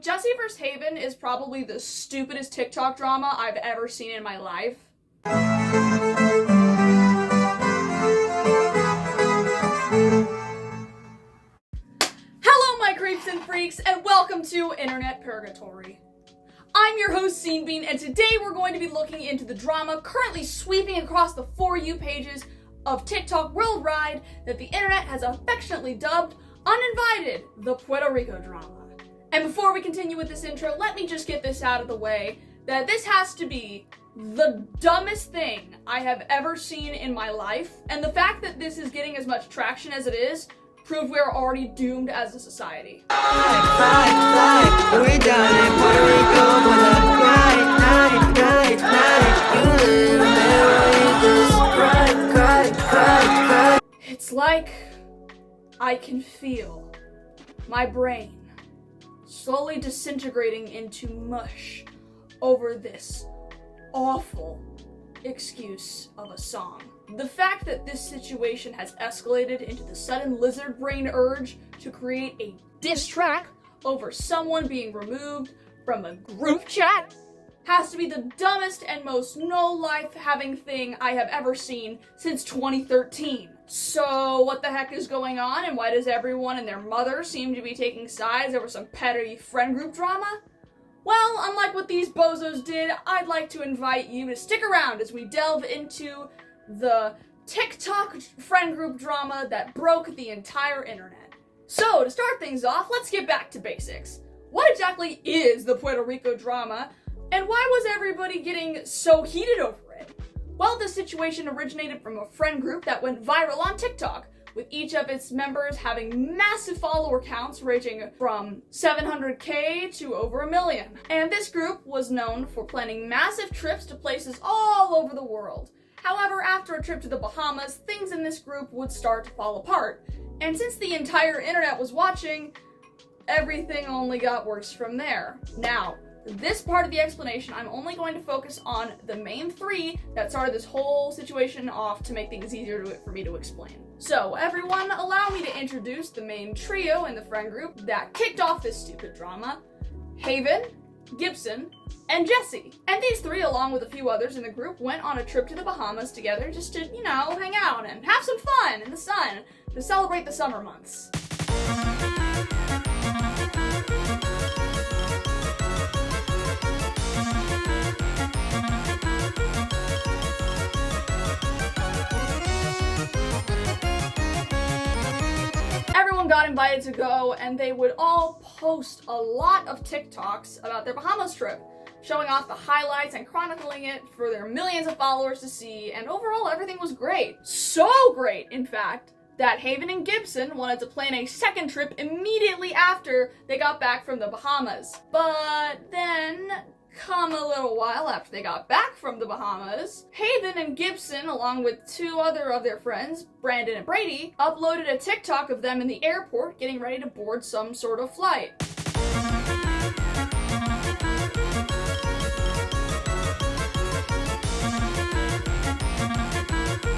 Jessie vs. Haven is probably the stupidest TikTok drama I've ever seen in my life. Hello, my creeps and freaks, and welcome to Internet Purgatory. I'm your host, Scene Bean, and today we're going to be looking into the drama currently sweeping across the For You pages of TikTok worldwide that the internet has affectionately dubbed Uninvited, the Puerto Rico drama. And before we continue with this intro, let me just get this out of the way, that this has to be the dumbest thing I have ever seen in my life, and the fact that this is getting as much traction as it is prove we are already doomed as a society. We're down in Puerto Rico for the night. You live there, just cry. It's like I can feel my brain slowly disintegrating into mush over this awful excuse of a song. The fact that this situation has escalated into the sudden lizard brain urge to create a diss track over someone being removed from a group chat has to be the dumbest and most no-life-having thing I have ever seen since 2013. So what the heck is going on, and why does everyone and their mother seem to be taking sides over some petty friend group drama? Well, unlike what these bozos did, I'd like to invite you to stick around as we delve into the TikTok friend group drama that broke the entire internet. So, to start things off, let's get back to basics. What exactly is the Puerto Rico drama, and why was everybody getting so heated over it? Well, this situation originated from a friend group that went viral on TikTok, with each of its members having massive follower counts ranging from 700k to over 1 million. And this group was known for planning massive trips to places all over the world. However, after a trip to the Bahamas, things in this group would start to fall apart. And since the entire internet was watching, everything only got worse from there. Now, this part of the explanation, I'm only going to focus on the main three that started this whole situation off to make things easier for me to explain. So, everyone, allow me to introduce the main trio in the friend group that kicked off this stupid drama: Haven, Gibson, and Jessie. And these three, along with a few others in the group, went on a trip to the Bahamas together just to, hang out and have some fun in the sun to celebrate the summer months. Everyone got invited to go, and they would all post a lot of TikToks about their Bahamas trip, showing off the highlights and chronicling it for their millions of followers to see, and overall everything was great. So great, in fact, that Haven and Gibson wanted to plan a second trip immediately after they got back from the Bahamas. But then, come a little while after they got back from the Bahamas, Haven and Gibson, along with two other of their friends, Brandon and Brady, uploaded a TikTok of them in the airport getting ready to board some sort of flight.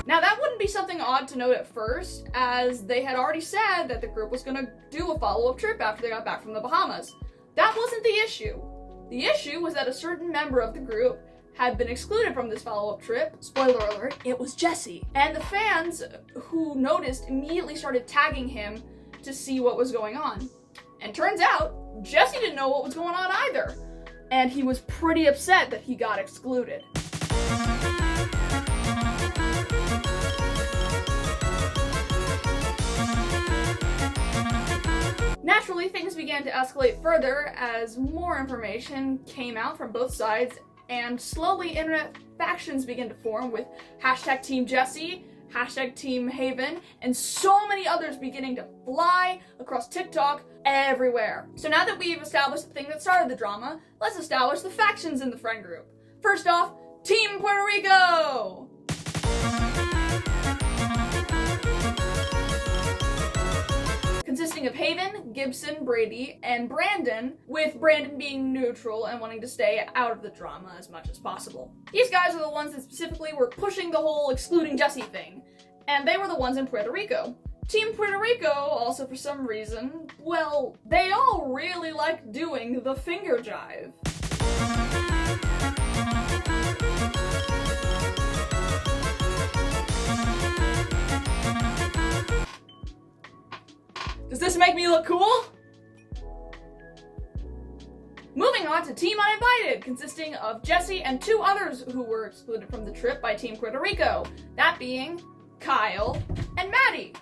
Now, that wouldn't be something odd to note at first, as they had already said that the group was going to do a follow-up trip after they got back from the Bahamas. That wasn't the issue. The issue was that a certain member of the group had been excluded from this follow-up trip. Spoiler alert, it was Jessie. And the fans who noticed immediately started tagging him to see what was going on. And turns out, Jessie didn't know what was going on either. And he was pretty upset that he got excluded. Naturally, things began to escalate further as more information came out from both sides, and slowly internet factions began to form with hashtag Team Jessie, hashtag Team Haven, and so many others beginning to fly across TikTok everywhere. So now that we've established the thing that started the drama, let's establish the factions in the friend group. First off, Team Puerto Rico! Consisting of Haven, Gibson, Brady, and Brandon, with Brandon being neutral and wanting to stay out of the drama as much as possible. These guys are the ones that specifically were pushing the whole excluding Jessie thing, and they were the ones in Puerto Rico. Team Puerto Rico, also for some reason, well, they all really like doing the finger jive. Does this make me look cool? Moving on to Team Uninvited, consisting of Jesse and 2 others who were excluded from the trip by Team Puerto Rico, that being Kyle and Maddie.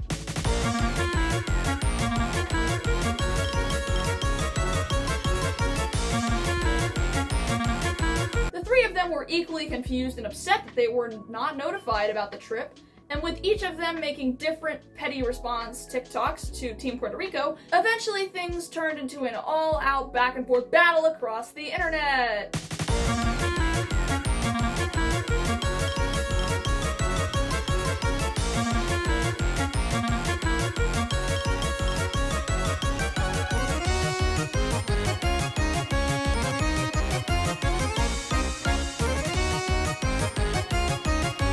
The 3 of them were equally confused and upset that they were not notified about the trip, and with each of them making different petty response TikToks to Team Puerto Rico, eventually things turned into an all-out back-and-forth battle across the internet.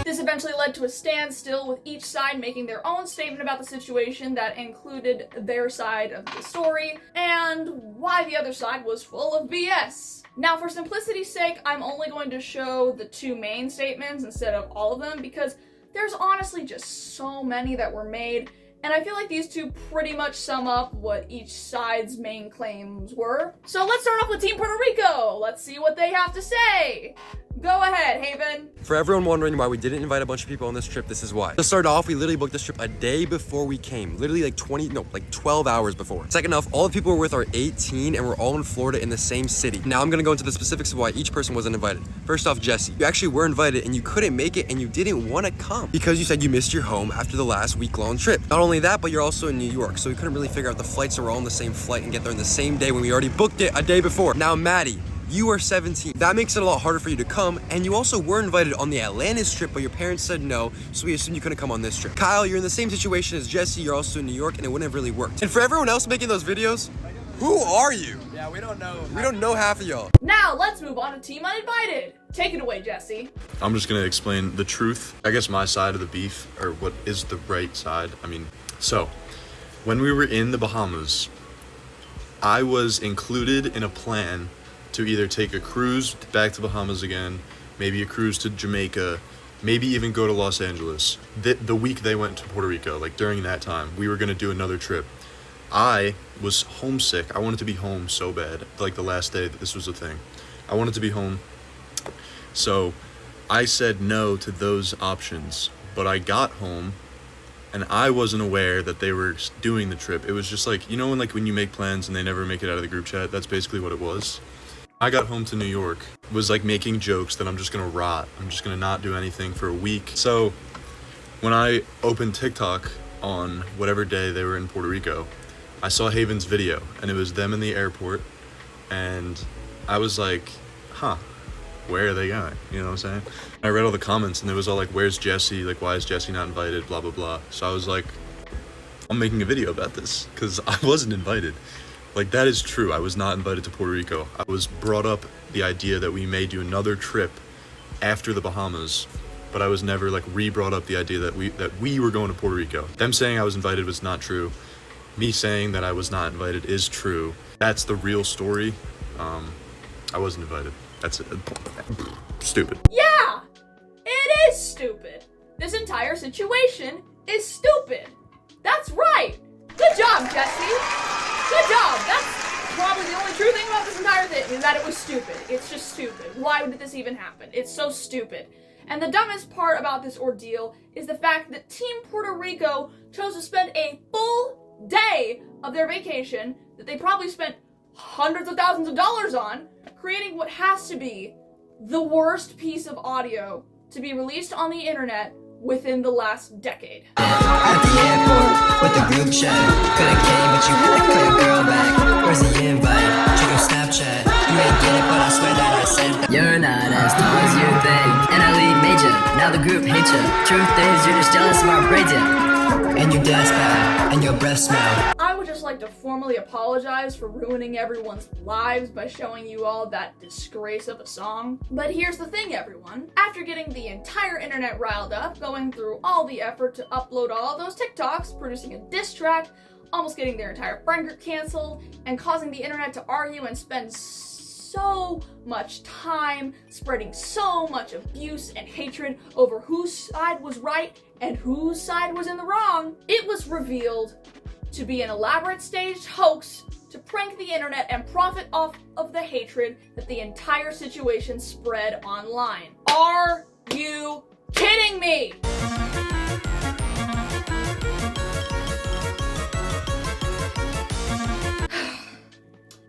This eventually led to a standstill, with each side making their own statement about the situation that included their side of the story and why the other side was full of BS. Now, for simplicity's sake, I'm only going to show the 2 main statements instead of all of them because there's honestly just so many that were made, and I feel like these 2 pretty much sum up what each side's main claims were. So let's start off with Team Puerto Rico. Let's see what they have to say. Go ahead, Haven. For everyone wondering why we didn't invite a bunch of people on this trip, this is why. To start off, we literally booked this trip a day before we came. Literally like 12 hours before. Second off, all the people we're with are 18 and we're all in Florida in the same city. Now I'm gonna go into the specifics of why each person wasn't invited. First off, Jesse, you actually were invited and you couldn't make it and you didn't want to come because you said you missed your home after the last week-long trip. Not only that, but you're also in New York, so we couldn't really figure out the flights that were all on the same flight and get there in the same day when we already booked it a day before. Now, Maddie, you are 17. That makes it a lot harder for you to come, and you also were invited on the Atlantis trip, but your parents said no, so we assumed you couldn't come on this trip. Kyle, you're in the same situation as Jesse, you're also in New York, and it wouldn't have really worked. And for everyone else making those videos, who are you? Yeah, we don't know. We don't know half of y'all. Now, let's move on to Team Uninvited. Take it away, Jesse. I'm just gonna explain the truth. I guess my side of the beef, or what is the right side. So, when we were in the Bahamas, I was included in a plan to either take a cruise back to Bahamas again, maybe a cruise to Jamaica, maybe even go to Los Angeles. The week they went to Puerto Rico, like during that time, we were gonna do another trip. I was homesick. I wanted to be home so bad, like the last day that this was a thing. I wanted to be home. So I said no to those options, but I got home and I wasn't aware that they were doing the trip. It was just like, you know, when you make plans and they never make it out of the group chat, that's basically what it was. I got home to New York, was like making jokes that I'm just gonna rot. I'm just gonna not do anything for a week. So when I opened TikTok on whatever day they were in Puerto Rico, I saw Haven's video and it was them in the airport. And I was like, huh, where are they going? You know what I'm saying? I read all the comments and it was all like, where's Jesse? Like, why is Jesse not invited? Blah, blah, blah. So I was like, I'm making a video about this because I wasn't invited. Like, that is true. I was not invited to Puerto Rico. I was brought up the idea that we may do another trip after the Bahamas, but I was never like re-brought up the idea that we were going to Puerto Rico. Them saying I was invited was not true. Me saying that I was not invited is true. That's the real story. I wasn't invited. That's it. Stupid. Yeah, it is stupid. This entire situation is stupid. That's right. Good job, Jesse. Good job. That's probably the only true thing about this entire thing, is that it was stupid. It's just stupid. Why did this even happen? It's so stupid. And the dumbest part about this ordeal is the fact that Team Puerto Rico chose to spend a full day of their vacation that they probably spent hundreds of thousands of dollars on, creating what has to be the worst piece of audio to be released on the internet within the last decade. At the airport with the group chat. Could've came, but you had to call your girl back. Where's the invite? Check your Snapchat. You ain't get it, but I swear that I said you're not as tall as you think. And I lead major, now the group hates you. Truth is, you're just jealous of our breakdown. And you dance bad, and your breath smell. I would just like to formally apologize for ruining everyone's lives by showing you all that disgrace of a song. But here's the thing, everyone. After getting the entire internet riled up, going through all the effort to upload all those TikToks, producing a diss track, almost getting their entire friend group canceled, and causing the internet to argue and spend so much time spreading so much abuse and hatred over whose side was right and whose side was in the wrong, it was revealed to be an elaborate staged hoax to prank the internet and profit off of the hatred that the entire situation spread online. Are you kidding me?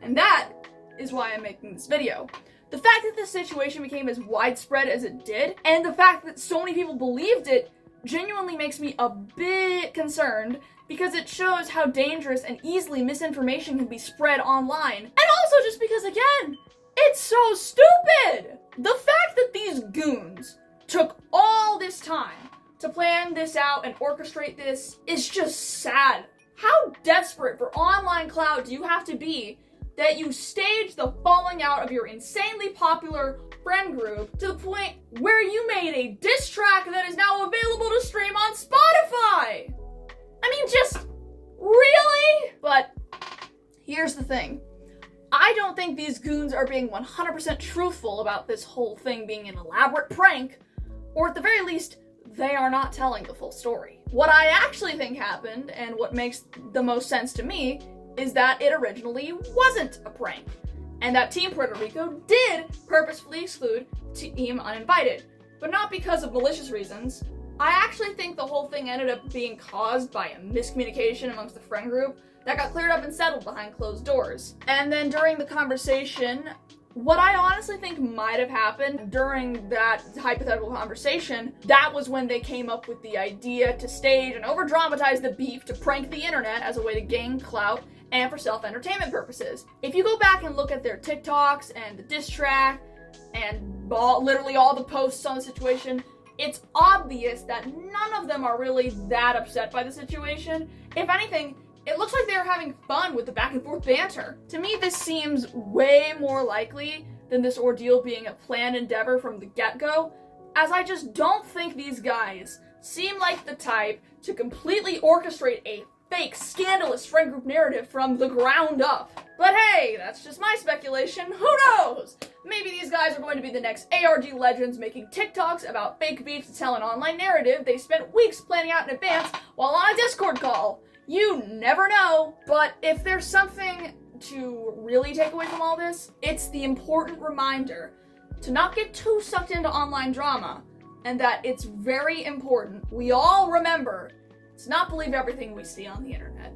And that is why I'm making this video. The fact that this situation became as widespread as it did, and the fact that so many people believed it, genuinely makes me a bit concerned, because it shows how dangerous and easily misinformation can be spread online. And also just because, again, it's so stupid! The fact that these goons took all this time to plan this out and orchestrate this is just sad. How desperate for online clout do you have to be that you stage the falling out of your insanely popular friend group to the point where you made a diss track that is now available to stream on Spotify? I mean, just really? But here's the thing. I don't think these goons are being 100% truthful about this whole thing being an elaborate prank, or at the very least, they are not telling the full story. What I actually think happened, and what makes the most sense to me, is that it originally wasn't a prank, and that Team Puerto Rico did purposefully exclude Team Uninvited, but not because of malicious reasons. I actually think the whole thing ended up being caused by a miscommunication amongst the friend group that got cleared up and settled behind closed doors. And then during the conversation, what I honestly think might have happened during that hypothetical conversation, that was when they came up with the idea to stage and over-dramatize the beef to prank the internet as a way to gain clout and for self-entertainment purposes. If you go back and look at their TikToks and the diss track and literally all the posts on the situation, it's obvious that none of them are really that upset by the situation. If anything, it looks like they're having fun with the back and forth banter. To me, this seems way more likely than this ordeal being a planned endeavor from the get-go, as I just don't think these guys seem like the type to completely orchestrate a fake, scandalous friend group narrative from the ground up. But hey, that's just my speculation. Who knows? Maybe these guys are going to be the next ARG legends making TikToks about fake beef to tell an online narrative they spent weeks planning out in advance while on a Discord call. You never know. But if there's something to really take away from all this, it's the important reminder to not get too sucked into online drama, and that it's very important we all remember to not believe everything we see on the internet.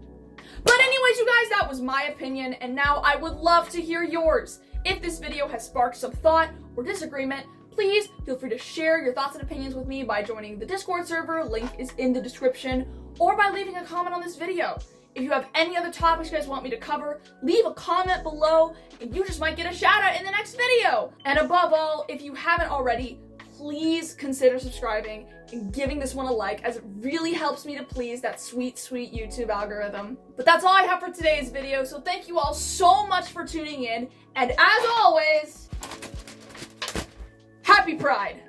But anyways, you guys, that was my opinion, and now I would love to hear yours. If this video has sparked some thought or disagreement, please feel free to share your thoughts and opinions with me by joining the Discord server, link is in the description, or by leaving a comment on this video. If you have any other topics you guys want me to cover, leave a comment below, and you just might get a shout out in the next video. And above all, if you haven't already, please consider subscribing and giving this one a like, as it really helps me to please that sweet, sweet YouTube algorithm. But that's all I have for today's video, so thank you all so much for tuning in, and as always, happy Pride!